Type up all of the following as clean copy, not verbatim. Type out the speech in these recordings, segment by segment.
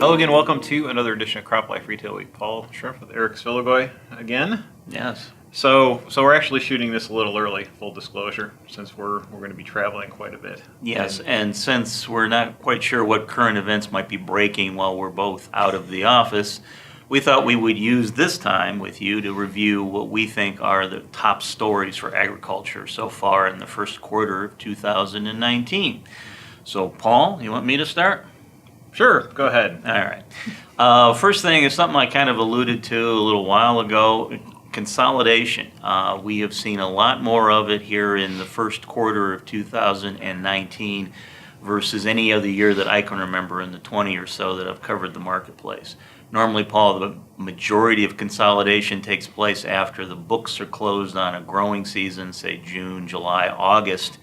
Hello again, welcome to another edition of CropLife Retail Week. Paul Schrimpf with Sfiligoj again. Yes. So we're actually shooting this a little early, full disclosure, since we're going to be traveling quite a bit. Yes, and since we're not quite sure what current events might be breaking while we're both out of the office, we thought we would use this time with you to review what we think are the top stories for agriculture so far in the first quarter of 2019. So, Paul, you want me to start? Sure, go ahead. All right. First thing is something I kind of alluded to a little while ago, consolidation. We have seen a lot more of it here in the first quarter of 2019 versus any other year that I can remember in the 20 or so that I've covered the marketplace. Normally, Paul, the majority of consolidation takes place after the books are closed on a growing season, say June, July, August.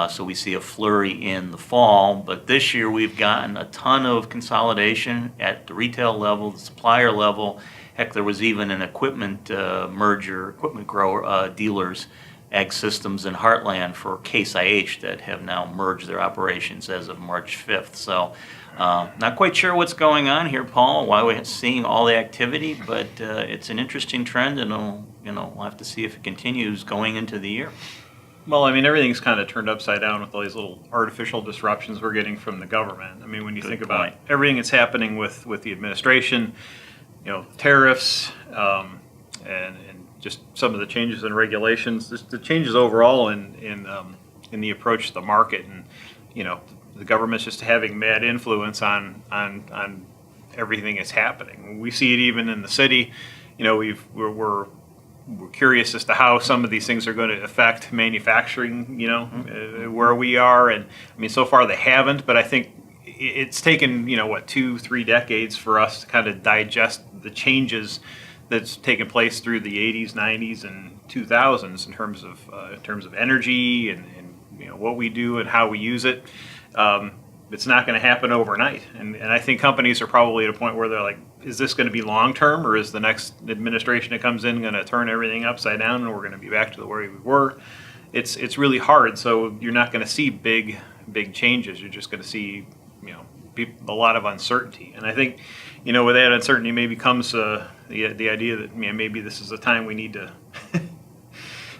So we see a flurry in the fall, but this year we've gotten a ton of consolidation at the retail level, the supplier level. Heck, there was even an equipment merger, equipment grower dealers, Ag Systems and Heartland for Case IH that have now merged their operations as of March 5th. So not quite sure what's going on here, Paul, why we're seeing all the activity, but it's an interesting trend, and we'll have to see if it continues going into the year. Well, I mean, everything's kind of turned upside down with all these little artificial disruptions we're getting from the government. I mean, when you think about everything that's happening with the administration, tariffs, and just some of the changes in regulations, the changes overall in the approach to the market, and the government's just having mad influence on everything that's happening. We see it even in the city. We're curious as to how some of these things are going to affect manufacturing, where we are. And I mean, so far they haven't, but I think it's taken, 2-3 decades for us to kind of digest the changes that's taken place through the 80s, 90s, and 2000s in terms of energy and what we do and how we use it. It's not going to happen overnight. And I think companies are probably at a point where they're like, is this going to be long-term, or is the next administration that comes in going to turn everything upside down and we're going to be back to the way we were? It's really hard. So you're not going to see big changes. You're just going to see, a lot of uncertainty. And I think, with that uncertainty maybe comes the idea that maybe this is a time we need to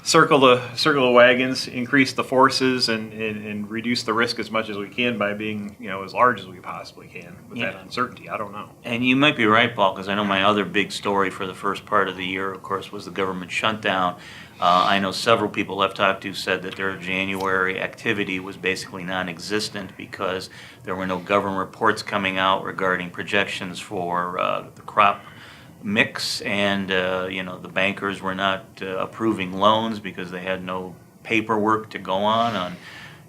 circle the wagons, increase the forces, and reduce the risk as much as we can by being, as large as we possibly can with that uncertainty. I don't know. And you might be right, Paul, because I know my other big story for the first part of the year, of course, was the government shutdown. I know several people I've talked to said that their January activity was basically non-existent because there were no government reports coming out regarding projections for the crop mix, and the bankers were not approving loans because they had no paperwork to go on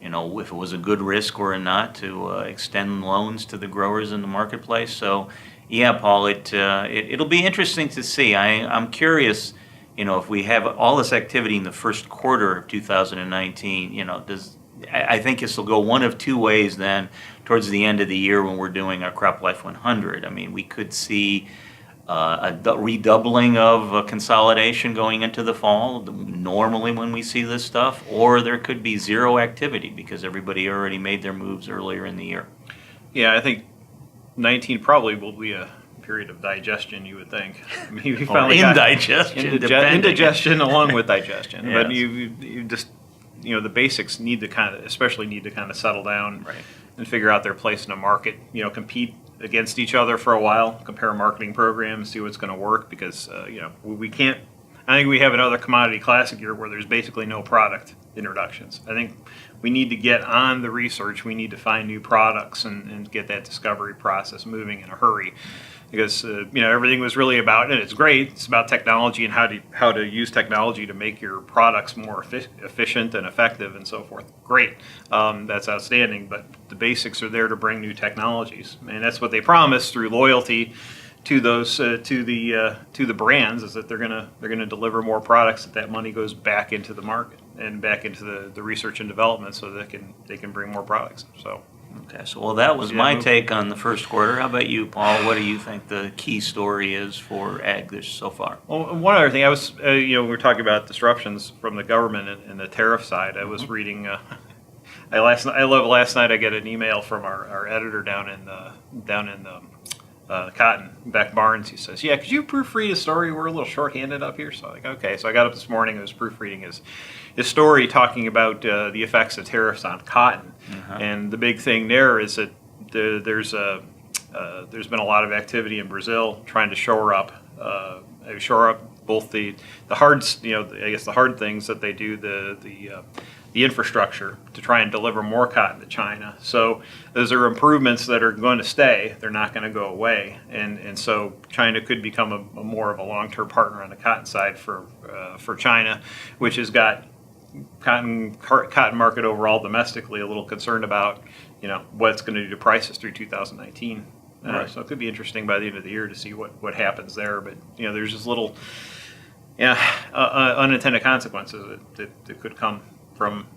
if it was a good risk or not to extend loans to the growers in the marketplace. So yeah, Paul, it'll be interesting to see. I'm curious, if we have all this activity in the first quarter of 2019, I think this will go one of two ways then towards the end of the year when we're doing our CropLife 100. I mean, we could see a redoubling of consolidation going into the fall, normally when we see this stuff, or there could be zero activity because everybody already made their moves earlier in the year. Yeah, I think 19 probably will be a period of digestion, you would think. I mean, we finally indigestion along with digestion. Yes. But you just, the basics need to kind of settle down, right, and figure out their place in the market, compete against each other for a while, compare marketing programs, see what's going to work, because we can't. I think we have another commodity classic year where there's basically no product introductions. I think we need to get on the research. We need to find new products and get that discovery process moving in a hurry, because everything was really about, and it's great, it's about technology and how to use technology to make your products more efficient and effective and so forth. Great, that's outstanding. But the basics are there to bring new technologies, and that's what they promise through loyalty to those to the brands, is that they're gonna deliver more products, that money goes back into the market and back into the research and development, so they can bring more products. So okay, so that was my take on the first quarter. How about you, Paul? What do you think the key story is for ag this so far? Well, one other thing, I was we were talking about disruptions from the government and the tariff side. I was reading. Last night I get an email from our editor down in cotton. Beck Barnes, he says, "Yeah, could you proofread a story? We're a little shorthanded up here." So I'm like, okay. So I got up this morning and was proofreading his story talking about the effects of tariffs on cotton. And the big thing there is that there's been a lot of activity in Brazil trying to shore up both the hard, I guess the hard things that they do, the infrastructure to try and deliver more cotton to China. So those are improvements that are going to stay. They're not going to go away. And so China could become a more of a long-term partner on the cotton side for China, which has got cotton market overall domestically a little concerned about, what it's going to do to prices through 2019. Right. So it could be interesting by the end of the year to see what happens there. But, there's just little unintended consequences that could come from,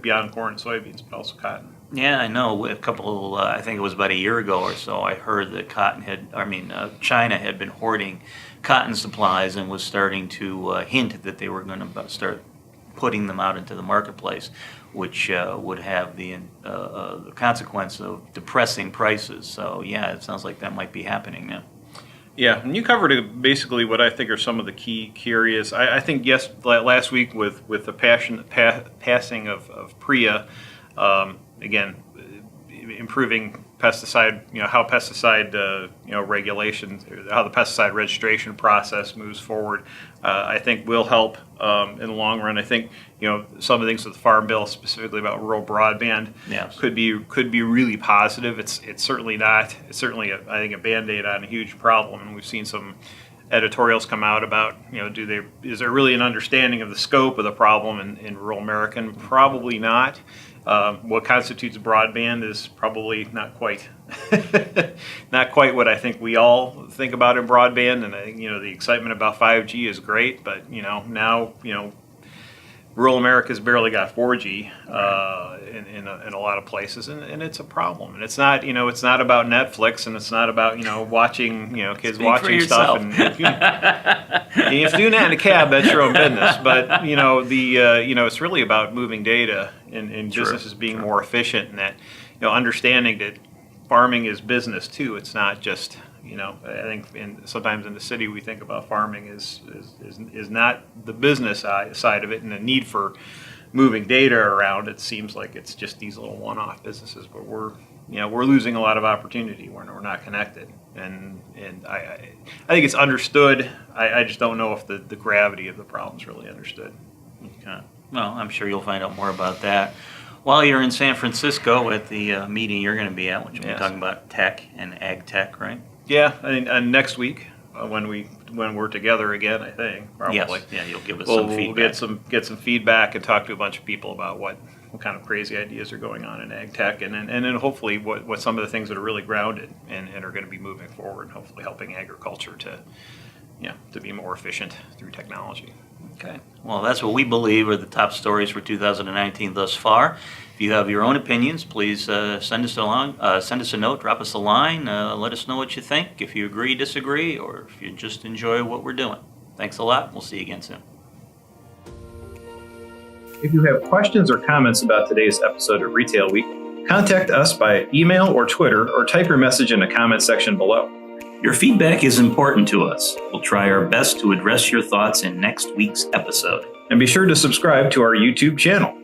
beyond corn and soybeans, but also cotton. Yeah, I know. A couple, I think it was about a year ago or so, I heard that China had been hoarding cotton supplies and was starting to hint that they were going to start putting them out into the marketplace, which would have the consequence of depressing prices. So, yeah, it sounds like that might be happening now. Yeah, and you covered basically what I think are some of the key areas. I think, yes, last week with the passing of PREA, again, improving pesticide, how pesticide, regulation, how the pesticide registration process moves forward, I think will help in the long run. I think, some of the things with the Farm Bill, specifically about rural broadband, yes, could be really positive. It's certainly not. It's certainly, I think, a Band-Aid on a huge problem, and we've seen some editorials come out about, is there really an understanding of the scope of the problem in rural America? And probably not. What constitutes broadband is probably not quite what I think we all think about in broadband. And I think, the excitement about 5G is great, but now rural America's barely got 4G in a lot of places, and it's a problem. And it's not about Netflix, and it's not about watching kids watching stuff. And if you're doing that in a cab, that's your own business. But it's really about moving data and businesses being more efficient, and that understanding that farming is business too. It's not just I think sometimes in the city we think about farming is not the business side of it, and the need for moving data around. It seems like it's just these little one-off businesses, but we're losing a lot of opportunity when we're not connected. And I think it's understood. I just don't know if the gravity of the problem is really understood. Okay. Well, I'm sure you'll find out more about that while you're in San Francisco at the meeting you're going to be at, which we'll be talking about tech and ag tech, right? Yeah, and next week when we're together again, I think probably. Yes. Yeah, you'll give us some feedback. We'll get some feedback and talk to a bunch of people about what kind of crazy ideas are going on in ag tech, and then hopefully what some of the things that are really grounded and are going to be moving forward, hopefully helping agriculture to be more efficient through technology. Okay. Well, that's what we believe are the top stories for 2019 thus far. If you have your own opinions, please send us a note, drop us a line, let us know what you think, if you agree, disagree, or if you just enjoy what we're doing. Thanks a lot. We'll see you again soon. If you have questions or comments about today's episode of Retail Week, contact us by email or Twitter, or type your message in the comment section below. Your feedback is important to us. We'll try our best to address your thoughts in next week's episode. And be sure to subscribe to our YouTube channel.